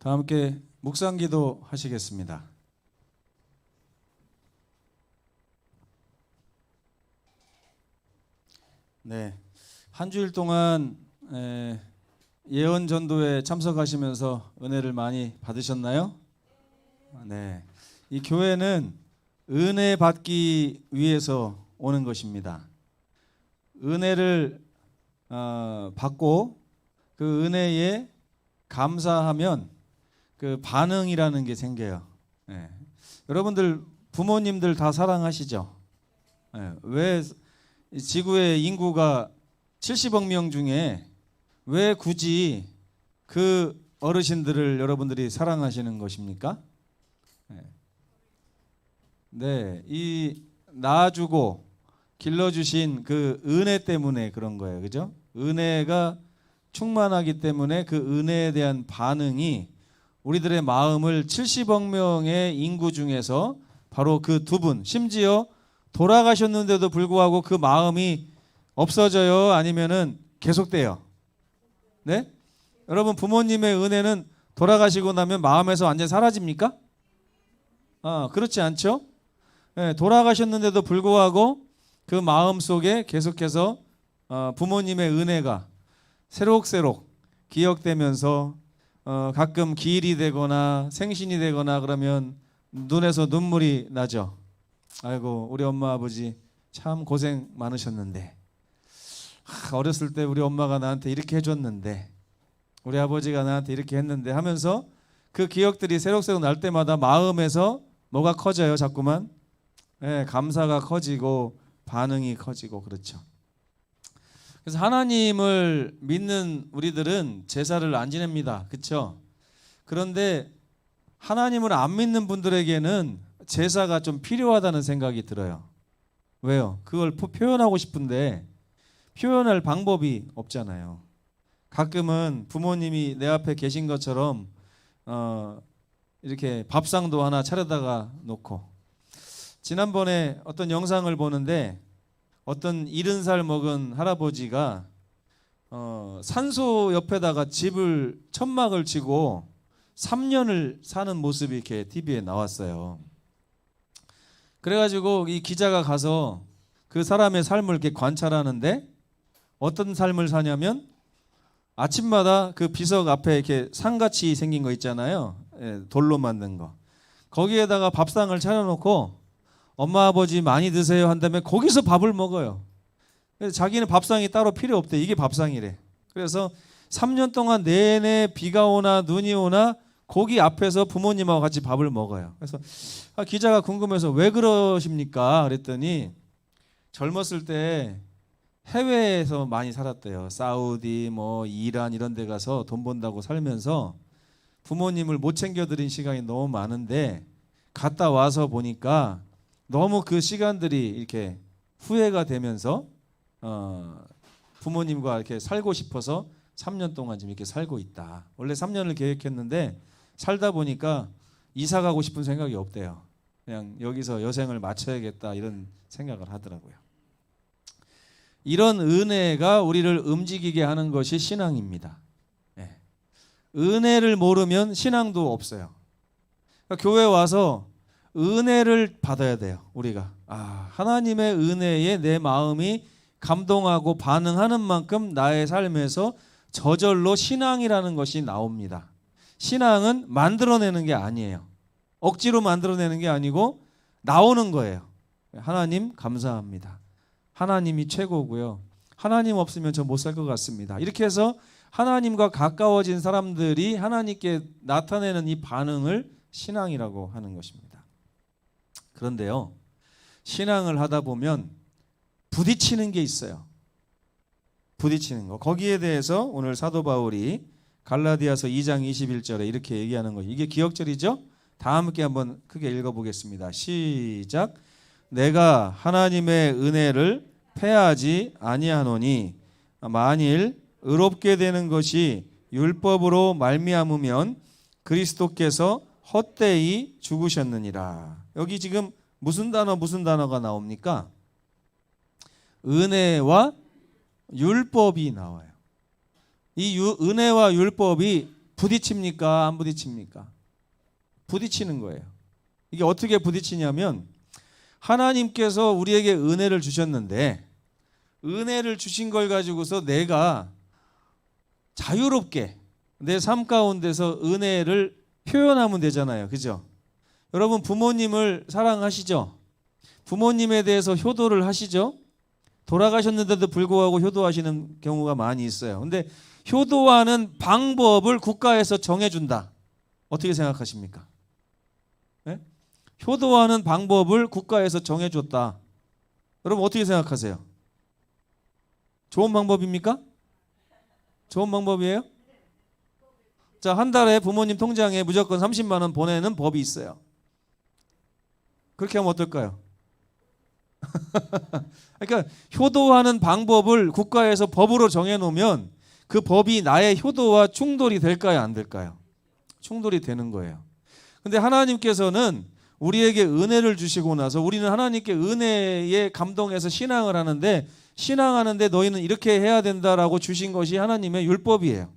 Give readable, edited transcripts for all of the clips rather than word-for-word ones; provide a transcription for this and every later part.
다 함께 묵상기도 하시겠습니다. 네, 한 주일 동안 예언 전도에 참석하시면서 은혜를 많이 받으셨나요? 네, 이 교회는 은혜 받기 위해서 오는 것입니다. 은혜를 받고 그 은혜에 감사하면 그 반응이라는 게 생겨요. 네. 여러분들 부모님들 다 사랑하시죠? 네. 왜 지구의 인구가 70억 명 중에 왜 굳이 그 어르신들을 여러분들이 사랑하시는 것입니까? 네, 이 낳아주고 길러주신 그 은혜 때문에 그런 거예요, 그죠? 은혜가 충만하기 때문에 그 은혜에 대한 반응이 우리들의 마음을 70억 명의 인구 중에서 바로 그 두 분, 심지어 돌아가셨는데도 불구하고 그 마음이 없어져요? 아니면은 계속돼요? 네? 여러분 부모님의 은혜는 돌아가시고 나면 마음에서 완전히 사라집니까? 그렇지 않죠? 네, 돌아가셨는데도 불구하고 그 마음 속에 계속해서 부모님의 은혜가 새록새록 기억되면서 가끔 기일이 되거나 생신이 되거나 그러면 눈에서 눈물이 나죠. 아이고 우리 엄마 아버지 참 고생 많으셨는데, 어렸을 때 우리 엄마가 나한테 이렇게 해줬는데, 우리 아버지가 나한테 이렇게 했는데 하면서 그 기억들이 새록새록 날 때마다 마음에서 뭐가 커져요? 자꾸만 감사가 커지고 반응이 커지고 그렇죠. 그래서 하나님을 믿는 우리들은 제사를 안 지냅니다. 그렇죠? 그런데 하나님을 안 믿는 분들에게는 제사가 좀 필요하다는 생각이 들어요. 왜요? 그걸 표현하고 싶은데 표현할 방법이 없잖아요. 가끔은 부모님이 내 앞에 계신 것처럼 이렇게 밥상도 하나 차려다가 놓고, 지난번에 어떤 영상을 보는데 어떤 70살 먹은 할아버지가 산소 옆에다가 집을 천막을 치고 3년을 사는 모습이 이렇게 TV에 나왔어요. 그래가지고 이 기자가 가서 그 사람의 삶을 이렇게 관찰하는데 어떤 삶을 사냐면 아침마다 그 비석 앞에 이렇게 상같이 생긴 거 있잖아요. 돌로 만든 거. 거기에다가 밥상을 차려놓고 엄마 아버지 많이 드세요 한 다음에 거기서 밥을 먹어요. 그래서 자기는 밥상이 따로 필요 없대. 이게 밥상이래. 그래서 3년 동안 내내 비가 오나 눈이 오나 거기 앞에서 부모님하고 같이 밥을 먹어요. 그래서 기자가 궁금해서 왜 그러십니까? 그랬더니 젊었을 때 해외에서 많이 살았대요. 사우디 뭐 이란 이런 데 가서 돈 번다고 살면서 부모님을 못 챙겨드린 시간이 너무 많은데 갔다 와서 보니까 너무 그 시간들이 이렇게 후회가 되면서 부모님과 이렇게 살고 싶어서 3년 동안 지금 이렇게 살고 있다. 원래 3년을 계획했는데 살다 보니까 이사 가고 싶은 생각이 없대요. 그냥 여기서 여생을 마쳐야겠다 이런 생각을 하더라고요. 이런 은혜가 우리를 움직이게 하는 것이 신앙입니다. 은혜를 모르면 신앙도 없어요. 그러니까 교회 와서 은혜를 받아야 돼요. 우리가 하나님의 은혜에 내 마음이 감동하고 반응하는 만큼 나의 삶에서 저절로 신앙이라는 것이 나옵니다. 신앙은 만들어내는 게 아니에요. 억지로 만들어내는 게 아니고 나오는 거예요. 하나님 감사합니다. 하나님이 최고고요. 하나님 없으면 저 못 살 것 같습니다. 이렇게 해서 하나님과 가까워진 사람들이 하나님께 나타내는 이 반응을 신앙이라고 하는 것입니다. 그런데요, 신앙을 하다 보면 부딪히는 게 있어요. 부딪히는 거. 거기에 대해서 오늘 사도 바울이 갈라디아서 2장 21절에 이렇게 얘기하는 거예요. 이게 기억절이죠? 다 함께 한번 크게 읽어보겠습니다. 시작. 내가 하나님의 은혜를 패하지 아니하노니 만일 의롭게 되는 것이 율법으로 말미암으면 그리스도께서 헛되이 죽으셨느니라. 여기 지금 무슨 단어가 나옵니까? 은혜와 율법이 나와요. 이 은혜와 율법이 부딪힙니까? 안 부딪힙니까? 부딪히는 거예요. 이게 어떻게 부딪히냐면 하나님께서 우리에게 은혜를 주셨는데 은혜를 주신 걸 가지고서 내가 자유롭게 내 삶 가운데서 은혜를 표현하면 되잖아요. 그죠? 여러분 부모님을 사랑하시죠? 부모님에 대해서 효도를 하시죠? 돌아가셨는데도 불구하고 효도하시는 경우가 많이 있어요. 근데 효도하는 방법을 국가에서 정해준다. 어떻게 생각하십니까? 네? 효도하는 방법을 국가에서 정해줬다. 여러분 어떻게 생각하세요? 좋은 방법입니까? 좋은 방법이에요? 자, 한 달에 부모님 통장에 무조건 30만 원 보내는 법이 있어요. 그렇게 하면 어떨까요? 그러니까 효도하는 방법을 국가에서 법으로 정해놓으면 그 법이 나의 효도와 충돌이 될까요? 안 될까요? 충돌이 되는 거예요. 근데 하나님께서는 우리에게 은혜를 주시고 나서 우리는 하나님께 은혜에 감동해서 신앙을 하는데 신앙하는데 너희는 이렇게 해야 된다라고 주신 것이 하나님의 율법이에요.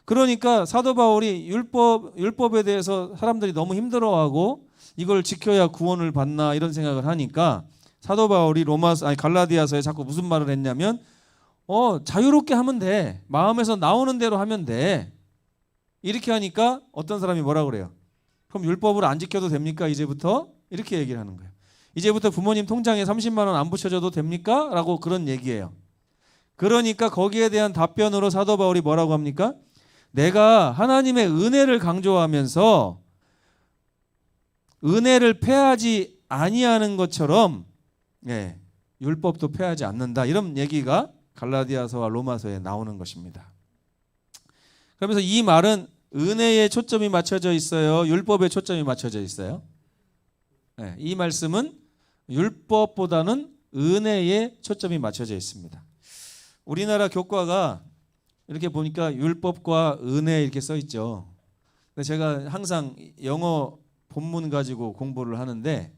그러니까 사도 바울이 율법에 대해서 사람들이 너무 힘들어하고 이걸 지켜야 구원을 받나 이런 생각을 하니까 사도 바울이 갈라디아서에 자꾸 무슨 말을 했냐면 자유롭게 하면 돼. 마음에서 나오는 대로 하면 돼. 이렇게 하니까 어떤 사람이 뭐라 그래요? 그럼 율법을 안 지켜도 됩니까? 이제부터? 이렇게 얘기를 하는 거예요. 이제부터 부모님 통장에 30만 원 안 붙여줘도 됩니까? 라고 그런 얘기예요. 그러니까 거기에 대한 답변으로 사도 바울이 뭐라고 합니까? 내가 하나님의 은혜를 강조하면서 은혜를 폐하지 아니하는 것처럼 율법도 폐하지 않는다. 이런 얘기가 갈라디아서와 로마서에 나오는 것입니다. 그러면서 이 말은 은혜에 초점이 맞춰져 있어요? 율법에 초점이 맞춰져 있어요? 이 말씀은 율법보다는 은혜에 초점이 맞춰져 있습니다. 우리나라 교과가 이렇게 보니까 율법과 은혜 이렇게 써 있죠. 제가 항상 영어 본문 가지고 공부를 하는데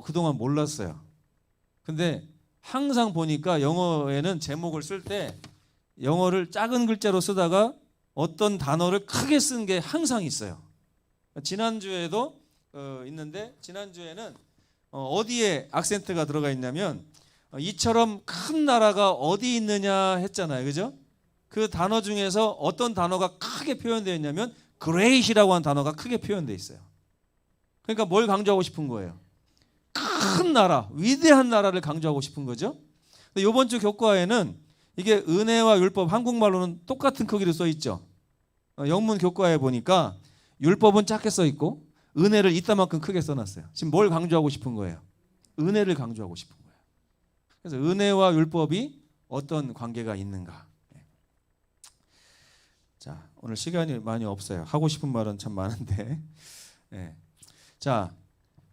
그동안 몰랐어요. 근데 항상 보니까 영어에는 제목을 쓸 때 영어를 작은 글자로 쓰다가 어떤 단어를 크게 쓴 게 항상 있어요. 지난주에도 있는데 지난주에는 어디에 악센트가 들어가 있냐면 이처럼 큰 나라가 어디 있느냐 했잖아요. 그죠? 그 단어 중에서 어떤 단어가 크게 표현되어 있냐면 great이라고 하는 단어가 크게 표현되어 있어요. 그러니까 뭘 강조하고 싶은 거예요? 큰 나라, 위대한 나라를 강조하고 싶은 거죠. 근데 이번 주 교과에는 이게 은혜와 율법 한국말로는 똑같은 크기로 써 있죠. 영문 교과에 보니까 율법은 작게 써 있고 은혜를 이따만큼 크게 써놨어요. 지금 뭘 강조하고 싶은 거예요? 은혜를 강조하고 싶은 거예요. 그래서 은혜와 율법이 어떤 관계가 있는가? 자, 오늘 시간이 많이 없어요. 하고 싶은 말은 참 많은데. 자,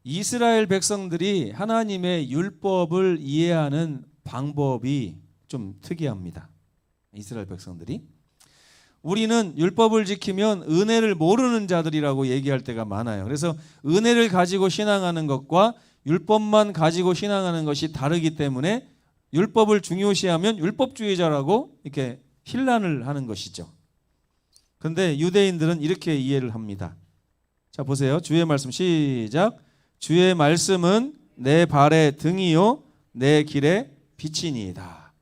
이스라엘 백성들이 하나님의 율법을 이해하는 방법이 좀 특이합니다. 이스라엘 백성들이 우리는 율법을 지키면 은혜를 모르는 자들이라고 얘기할 때가 많아요. 그래서 은혜를 가지고 신앙하는 것과 율법만 가지고 신앙하는 것이 다르기 때문에 율법을 중요시하면 율법주의자라고 이렇게 힐난을 하는 것이죠. 그런데 유대인들은 이렇게 이해를 합니다. 자, 보세요. 주의 말씀 시작. 주의 말씀은 내 발의 등이요 내 길의 빛이니이다.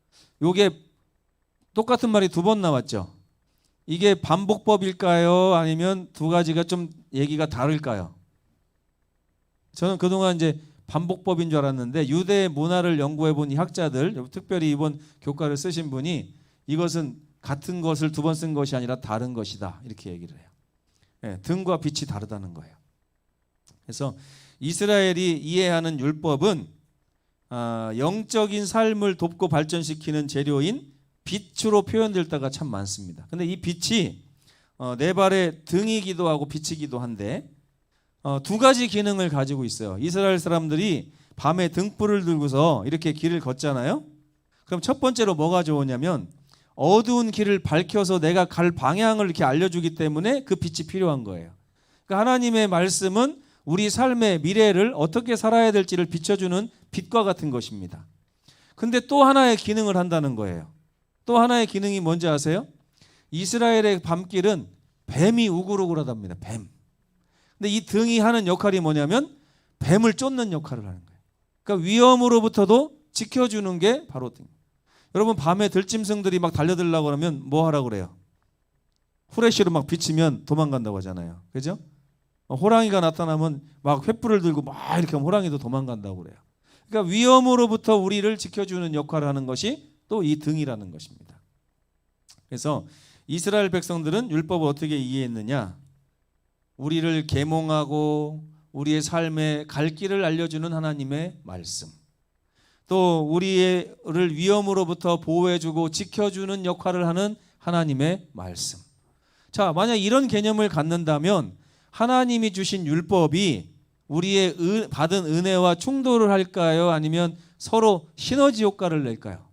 요게 똑같은 말이 두 번 나왔죠. 이게 반복법일까요? 아니면 두 가지가 좀 얘기가 다를까요? 저는 그동안 이제 반복법인 줄 알았는데 유대 문화를 연구해 본 이 학자들, 특별히 이번 교과를 쓰신 분이 이것은 같은 것을 두 번 쓴 것이 아니라 다른 것이다. 이렇게 얘기를 해요. 등과 빛이 다르다는 거예요. 그래서 이스라엘이 이해하는 율법은 영적인 삶을 돕고 발전시키는 재료인 빛으로 표현될 때가 참 많습니다. 근데 이 빛이 내 발의 등이기도 하고 빛이기도 한데 두 가지 기능을 가지고 있어요. 이스라엘 사람들이 밤에 등불을 들고서 이렇게 길을 걷잖아요. 그럼 첫 번째로 뭐가 좋으냐면 어두운 길을 밝혀서 내가 갈 방향을 이렇게 알려주기 때문에 그 빛이 필요한 거예요. 그러니까 하나님의 말씀은 우리 삶의 미래를 어떻게 살아야 될지를 비춰주는 빛과 같은 것입니다. 근데 또 하나의 기능을 한다는 거예요. 또 하나의 기능이 뭔지 아세요? 이스라엘의 밤길은 뱀이 우글우글하답니다. 뱀. 근데 이 등이 하는 역할이 뭐냐면 뱀을 쫓는 역할을 하는 거예요. 그러니까 위험으로부터도 지켜주는 게 바로 등. 여러분 밤에 들짐승들이 막 달려들려고 그러면 뭐 하라고 그래요? 후레쉬로 막 비치면 도망간다고 하잖아요. 그죠? 호랑이가 나타나면 막 횃불을 들고 막 이렇게 하면 호랑이도 도망간다고 그래요. 그러니까 위험으로부터 우리를 지켜주는 역할을 하는 것이 또 이 등이라는 것입니다. 그래서 이스라엘 백성들은 율법을 어떻게 이해했느냐? 우리를 계몽하고 우리의 삶에 갈 길을 알려주는 하나님의 말씀, 또 우리를 위험으로부터 보호해주고 지켜주는 역할을 하는 하나님의 말씀. 자, 만약 이런 개념을 갖는다면 하나님이 주신 율법이 우리의 받은 은혜와 충돌을 할까요? 아니면 서로 시너지 효과를 낼까요?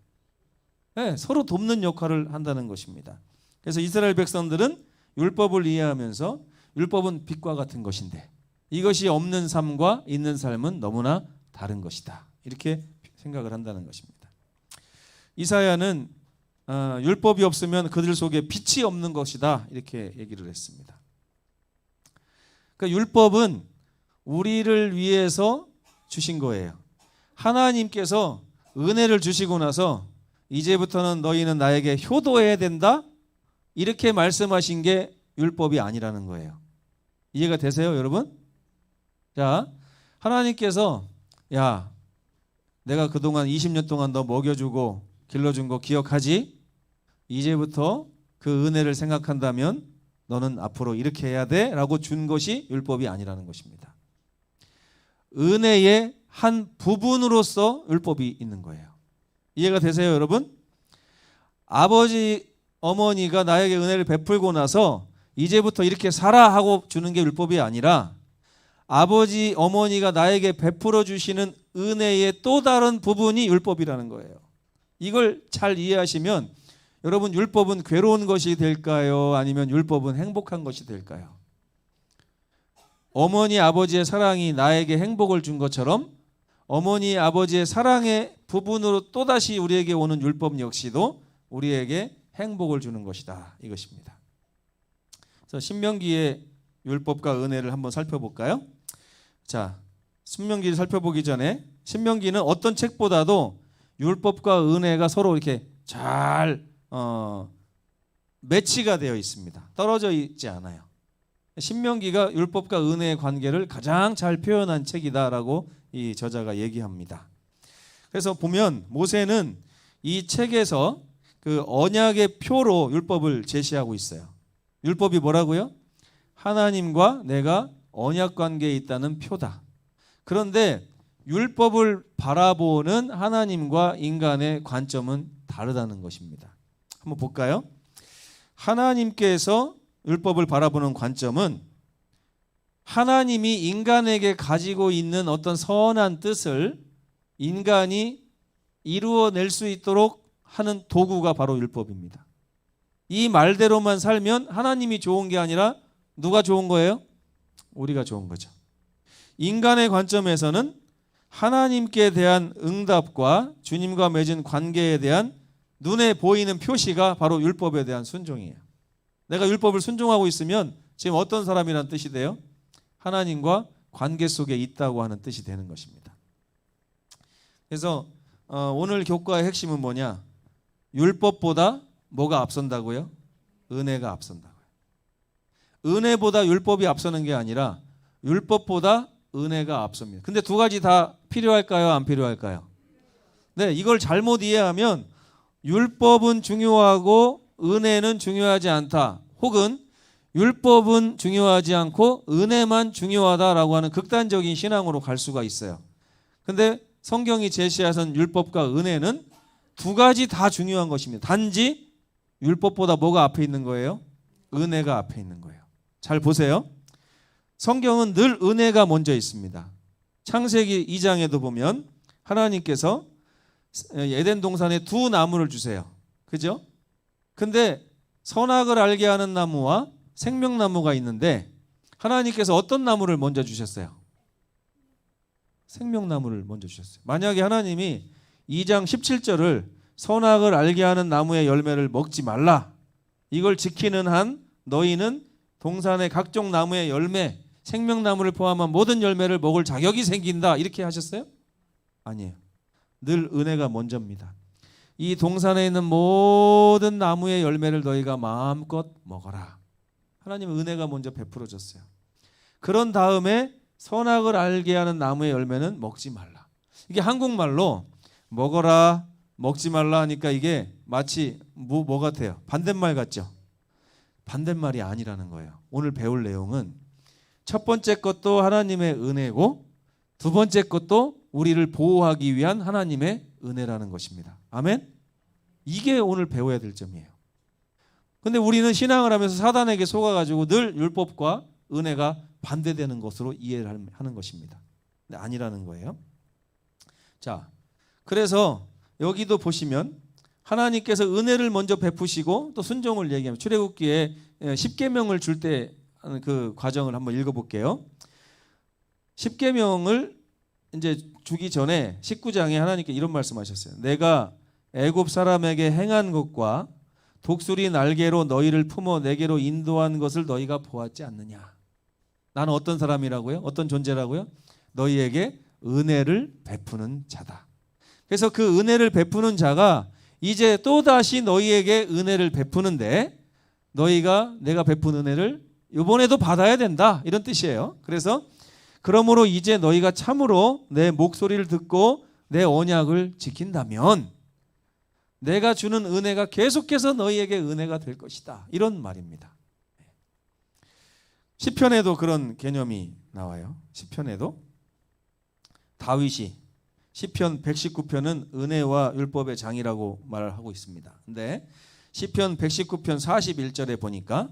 네, 서로 돕는 역할을 한다는 것입니다. 그래서 이스라엘 백성들은 율법을 이해하면서 율법은 빛과 같은 것인데 이것이 없는 삶과 있는 삶은 너무나 다른 것이다. 이렇게 생각을 한다는 것입니다. 이사야는 율법이 없으면 그들 속에 빛이 없는 것이다. 이렇게 얘기를 했습니다. 그러니까 율법은 우리를 위해서 주신 거예요. 하나님께서 은혜를 주시고 나서 이제부터는 너희는 나에게 효도해야 된다. 이렇게 말씀하신 게 율법이 아니라는 거예요. 이해가 되세요, 여러분? 자, 하나님께서 야, 내가 그동안 20년 동안 너 먹여주고 길러준 거 기억하지? 이제부터 그 은혜를 생각한다면 너는 앞으로 이렇게 해야 돼 라고 준 것이 율법이 아니라는 것입니다. 은혜의 한 부분으로서 율법이 있는 거예요. 이해가 되세요, 여러분? 아버지, 어머니가 나에게 은혜를 베풀고 나서 이제부터 이렇게 살아 하고 주는 게 율법이 아니라 아버지, 어머니가 나에게 베풀어 주시는 은혜의 또 다른 부분이 율법이라는 거예요. 이걸 잘 이해하시면 여러분, 율법은 괴로운 것이 될까요? 아니면 율법은 행복한 것이 될까요? 어머니, 아버지의 사랑이 나에게 행복을 준 것처럼 어머니, 아버지의 사랑의 부분으로 또다시 우리에게 오는 율법 역시도 우리에게 행복을 주는 것이다. 이것입니다. 그래서 신명기의 율법과 은혜를 한번 살펴볼까요? 자, 신명기를 살펴보기 전에 신명기는 어떤 책보다도 율법과 은혜가 서로 이렇게 잘 매치가 되어 있습니다. 떨어져 있지 않아요. 신명기가 율법과 은혜의 관계를 가장 잘 표현한 책이다라고 이 저자가 얘기합니다. 그래서 보면 모세는 이 책에서 그 언약의 표로 율법을 제시하고 있어요. 율법이 뭐라고요? 하나님과 내가 언약 관계에 있다는 표다. 그런데 율법을 바라보는 하나님과 인간의 관점은 다르다는 것입니다. 한번 볼까요? 하나님께서 율법을 바라보는 관점은 하나님이 인간에게 가지고 있는 어떤 선한 뜻을 인간이 이루어낼 수 있도록 하는 도구가 바로 율법입니다. 이 말대로만 살면 하나님이 좋은 게 아니라 누가 좋은 거예요? 우리가 좋은 거죠. 인간의 관점에서는 하나님께 대한 응답과 주님과 맺은 관계에 대한 눈에 보이는 표시가 바로 율법에 대한 순종이에요. 내가 율법을 순종하고 있으면 지금 어떤 사람이라는 뜻이 돼요? 하나님과 관계 속에 있다고 하는 뜻이 되는 것입니다. 그래서 오늘 교과의 핵심은 뭐냐? 율법보다 뭐가 앞선다고요? 은혜가 앞선다고요. 은혜보다 율법이 앞서는 게 아니라 율법보다 은혜가 앞섭니다. 근데 두 가지 다 필요할까요? 안 필요할까요? 네, 이걸 잘못 이해하면 율법은 중요하고 은혜는 중요하지 않다. 혹은 율법은 중요하지 않고 은혜만 중요하다라고 하는 극단적인 신앙으로 갈 수가 있어요. 근데 성경이 제시하신 율법과 은혜는 두 가지 다 중요한 것입니다. 단지 율법보다 뭐가 앞에 있는 거예요? 은혜가 앞에 있는 거예요. 잘 보세요. 성경은 늘 은혜가 먼저 있습니다. 창세기 2장에도 보면 하나님께서 에덴 동산에 두 나무를 주세요. 그죠? 근데 선악을 알게 하는 나무와 생명나무가 있는데 하나님께서 어떤 나무를 먼저 주셨어요? 생명나무를 먼저 주셨어요. 만약에 하나님이 2장 17절을 선악을 알게 하는 나무의 열매를 먹지 말라, 이걸 지키는 한 너희는 동산의 각종 나무의 열매, 생명나무를 포함한 모든 열매를 먹을 자격이 생긴다 이렇게 하셨어요? 아니에요. 늘 은혜가 먼저입니다. 이 동산에 있는 모든 나무의 열매를 너희가 마음껏 먹어라. 하나님은 은혜가 먼저 베풀어 줬어요. 그런 다음에 선악을 알게 하는 나무의 열매는 먹지 말라. 이게 한국말로 먹어라, 먹지 말라 하니까 이게 마치 뭐 같아요? 반대말 같죠? 반대말이 아니라는 거예요. 오늘 배울 내용은 첫 번째 것도 하나님의 은혜고 두 번째 것도 우리를 보호하기 위한 하나님의 은혜라는 것입니다. 아멘? 이게 오늘 배워야 될 점이에요. 근데 우리는 신앙을 하면서 사단에게 속아가지고 늘 율법과 은혜가 반대되는 것으로 이해를 하는 것입니다. 근데 아니라는 거예요. 자, 그래서 여기도 보시면 하나님께서 은혜를 먼저 베푸시고 또 순종을 얘기하면 출애굽기에 10계명을 줄 때 그 과정을 한번 읽어볼게요. 10계명을 이제 주기 전에 19장에 하나님께 이런 말씀하셨어요. 내가 애굽 사람에게 행한 것과 독수리 날개로 너희를 품어 내게로 인도한 것을 너희가 보았지 않느냐. 나는 어떤 사람이라고요? 어떤 존재라고요? 너희에게 은혜를 베푸는 자다. 그래서 그 은혜를 베푸는 자가 이제 또다시 너희에게 은혜를 베푸는데 너희가 내가 베푼 은혜를 이번에도 받아야 된다 이런 뜻이에요. 그래서 그러므로 이제 너희가 참으로 내 목소리를 듣고 내 언약을 지킨다면 내가 주는 은혜가 계속해서 너희에게 은혜가 될 것이다. 이런 말입니다. 시편에도 그런 개념이 나와요. 시편에도 다윗이 시편 119편은 은혜와 율법의 장이라고 말을 하고 있습니다. 근데 시편 119편 41절에 보니까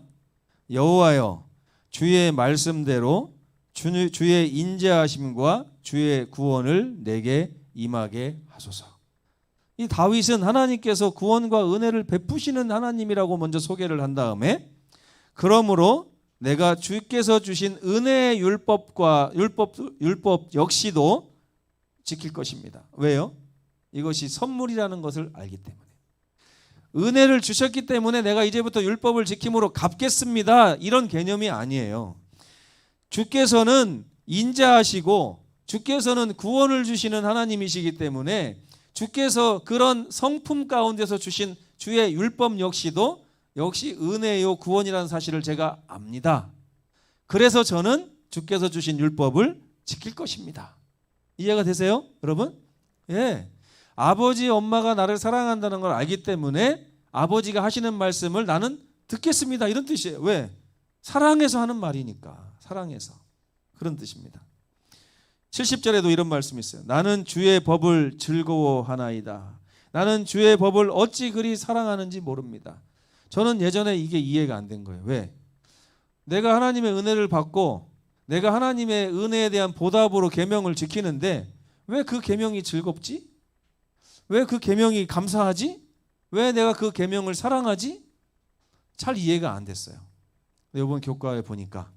여호와여 주의 말씀대로 주의 인자하심과 주의 구원을 내게 임하게 하소서. 이 다윗은 하나님께서 구원과 은혜를 베푸시는 하나님이라고 먼저 소개를 한 다음에 그러므로 내가 주께서 주신 은혜의 율법 역시도 지킬 것입니다. 왜요? 이것이 선물이라는 것을 알기 때문에. 은혜를 주셨기 때문에 내가 이제부터 율법을 지킴으로 갚겠습니다. 이런 개념이 아니에요. 주께서는 인자하시고 주께서는 구원을 주시는 하나님이시기 때문에 주께서 그런 성품 가운데서 주신 주의 율법 역시도 역시 은혜요 구원이라는 사실을 제가 압니다. 그래서 저는 주께서 주신 율법을 지킬 것입니다. 이해가 되세요, 여러분? 예. 아버지, 엄마가 나를 사랑한다는 걸 알기 때문에 아버지가 하시는 말씀을 나는 듣겠습니다. 이런 뜻이에요. 왜? 사랑해서 하는 말이니까. 사랑해서. 그런 뜻입니다. 70절에도 이런 말씀이 있어요. 나는 주의 법을 즐거워하나이다. 나는 주의 법을 어찌 그리 사랑하는지 모릅니다. 저는 예전에 이게 이해가 안 된 거예요. 왜? 내가 하나님의 은혜를 받고 내가 하나님의 은혜에 대한 보답으로 계명을 지키는데 왜 그 계명이 즐겁지? 왜 그 계명이 감사하지? 왜 내가 그 계명을 사랑하지? 잘 이해가 안 됐어요. 이번 교과에 보니까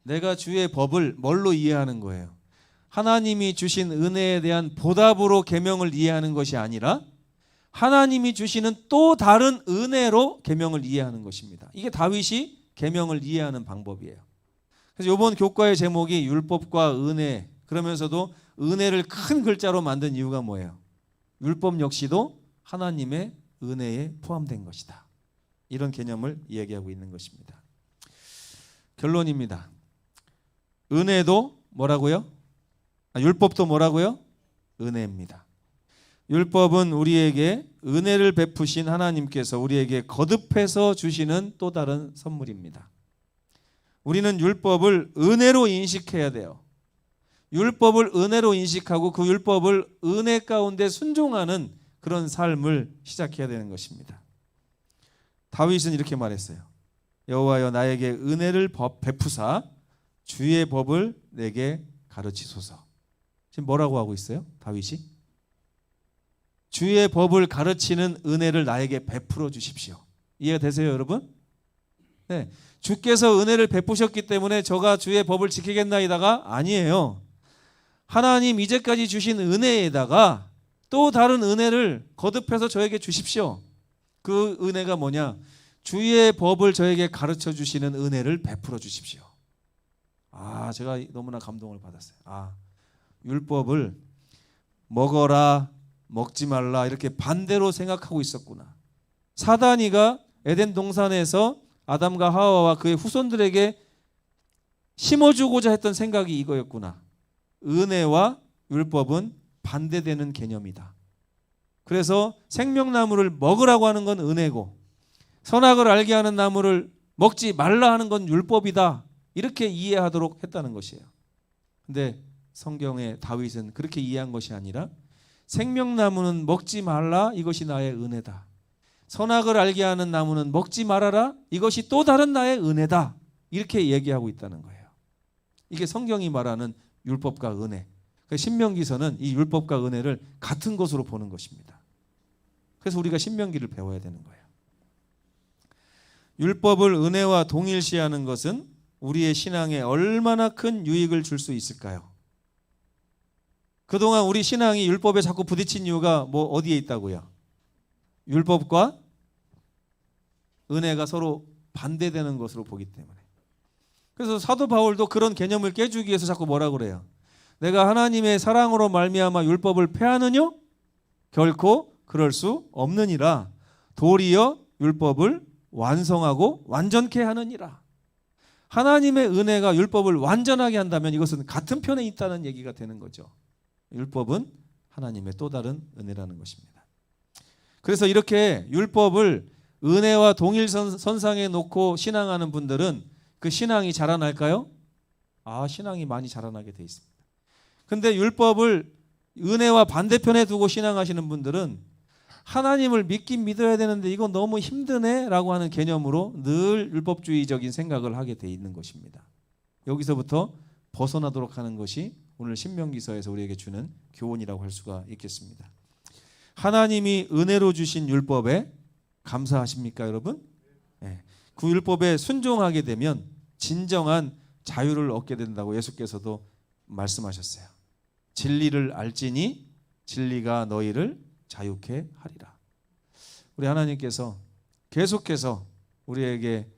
내가 주의 법을 뭘로 이해하는 거예요? 하나님이 주신 은혜에 대한 보답으로 계명을 이해하는 것이 아니라 하나님이 주시는 또 다른 은혜로 계명을 이해하는 것입니다. 이게 다윗이 계명을 이해하는 방법이에요. 그래서 이번 교과의 제목이 율법과 은혜, 그러면서도 은혜를 큰 글자로 만든 이유가 뭐예요? 율법 역시도 하나님의 은혜에 포함된 것이다. 이런 개념을 이야기하고 있는 것입니다. 결론입니다. 은혜도 뭐라고요? 율법도 뭐라고요? 은혜입니다. 율법은 우리에게 은혜를 베푸신 하나님께서 우리에게 거듭해서 주시는 또 다른 선물입니다. 우리는 율법을 은혜로 인식해야 돼요. 율법을 은혜로 인식하고 그 율법을 은혜 가운데 순종하는 그런 삶을 시작해야 되는 것입니다. 다윗은 이렇게 말했어요. 여호와여 나에게 은혜를 베푸사 주의 법을 내게 가르치소서. 지금 뭐라고 하고 있어요? 다윗이? 주의 법을 가르치는 은혜를 나에게 베풀어 주십시오. 이해가 되세요, 여러분? 네. 주께서 은혜를 베푸셨기 때문에 저가 주의 법을 지키겠나이다가 아니에요. 하나님 이제까지 주신 은혜에다가 또 다른 은혜를 거듭해서 저에게 주십시오. 그 은혜가 뭐냐? 주의 법을 저에게 가르쳐 주시는 은혜를 베풀어 주십시오. 제가 너무나 감동을 받았어요. 율법을 먹어라, 먹지 말라 이렇게 반대로 생각하고 있었구나. 사단이가 에덴 동산에서 아담과 하와와 그의 후손들에게 심어주고자 했던 생각이 이거였구나. 은혜와 율법은 반대되는 개념이다. 그래서 생명나무를 먹으라고 하는 건 은혜고 선악을 알게 하는 나무를 먹지 말라 하는 건 율법이다. 이렇게 이해하도록 했다는 것이에요. 근데 성경의 다윗은 그렇게 이해한 것이 아니라 생명나무는 먹지 말라, 이것이 나의 은혜다. 선악을 알게 하는 나무는 먹지 말아라, 이것이 또 다른 나의 은혜다. 이렇게 얘기하고 있다는 거예요. 이게 성경이 말하는 율법과 은혜. 신명기서는 이 율법과 은혜를 같은 것으로 보는 것입니다. 그래서 우리가 신명기를 배워야 되는 거예요. 율법을 은혜와 동일시하는 것은 우리의 신앙에 얼마나 큰 유익을 줄 수 있을까요? 그동안 우리 신앙이 율법에 자꾸 부딪힌 이유가 어디에 있다고요? 율법과 은혜가 서로 반대되는 것으로 보기 때문에. 그래서 사도 바울도 그런 개념을 깨주기 위해서 자꾸 뭐라 그래요? 내가 하나님의 사랑으로 말미암아 율법을 폐하느뇨? 결코 그럴 수 없느니라. 도리어 율법을 완성하고 완전케 하느니라. 하나님의 은혜가 율법을 완전하게 한다면 이것은 같은 편에 있다는 얘기가 되는 거죠. 율법은 하나님의 또 다른 은혜라는 것입니다. 그래서 이렇게 율법을 은혜와 동일선상에 놓고 신앙하는 분들은 그 신앙이 자라날까요? 신앙이 많이 자라나게 돼 있습니다. 근데 율법을 은혜와 반대편에 두고 신앙하시는 분들은 하나님을 믿긴 믿어야 되는데 이거 너무 힘드네 라고 하는 개념으로 늘 율법주의적인 생각을 하게 돼 있는 것입니다. 여기서부터 벗어나도록 하는 것이 오늘 신명기서에서 우리에게 주는 교훈이라고 할 수가 있겠습니다. 하나님이 은혜로 주신 율법에 감사하십니까, 여러분? 네. 그 율법에 순종하게 되면 진정한 자유를 얻게 된다고 예수께서도 말씀하셨어요. 진리를 알지니 진리가 너희를 자유케 하리라. 우리 하나님께서 계속해서 우리에게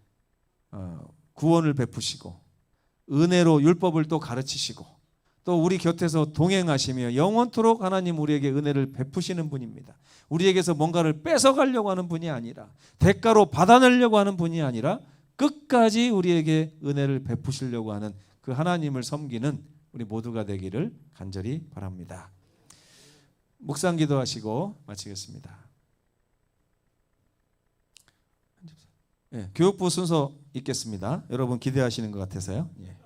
구원을 베푸시고 은혜로 율법을 또 가르치시고 또 우리 곁에서 동행하시며 영원토록 하나님 우리에게 은혜를 베푸시는 분입니다. 우리에게서 뭔가를 뺏어가려고 하는 분이 아니라 대가로 받아내려고 하는 분이 아니라 끝까지 우리에게 은혜를 베푸시려고 하는 그 하나님을 섬기는 우리 모두가 되기를 간절히 바랍니다. 묵상 기도하시고 마치겠습니다. 네, 교육부 순서 있겠습니다. 여러분 기대하시는 것 같아서요. 예.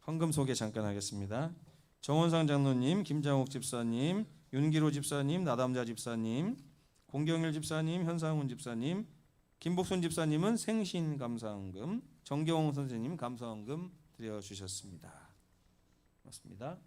헌금 소개 잠깐 하겠습니다. 정원상 장로님, 김장옥 집사님, 윤기로 집사님, 나담자 집사님, 공경일 집사님, 현상훈 집사님, 김복순 집사님은 생신 감사헌금, 정경홍 선생님 감사헌금 드려주셨습니다. 고맙습니다.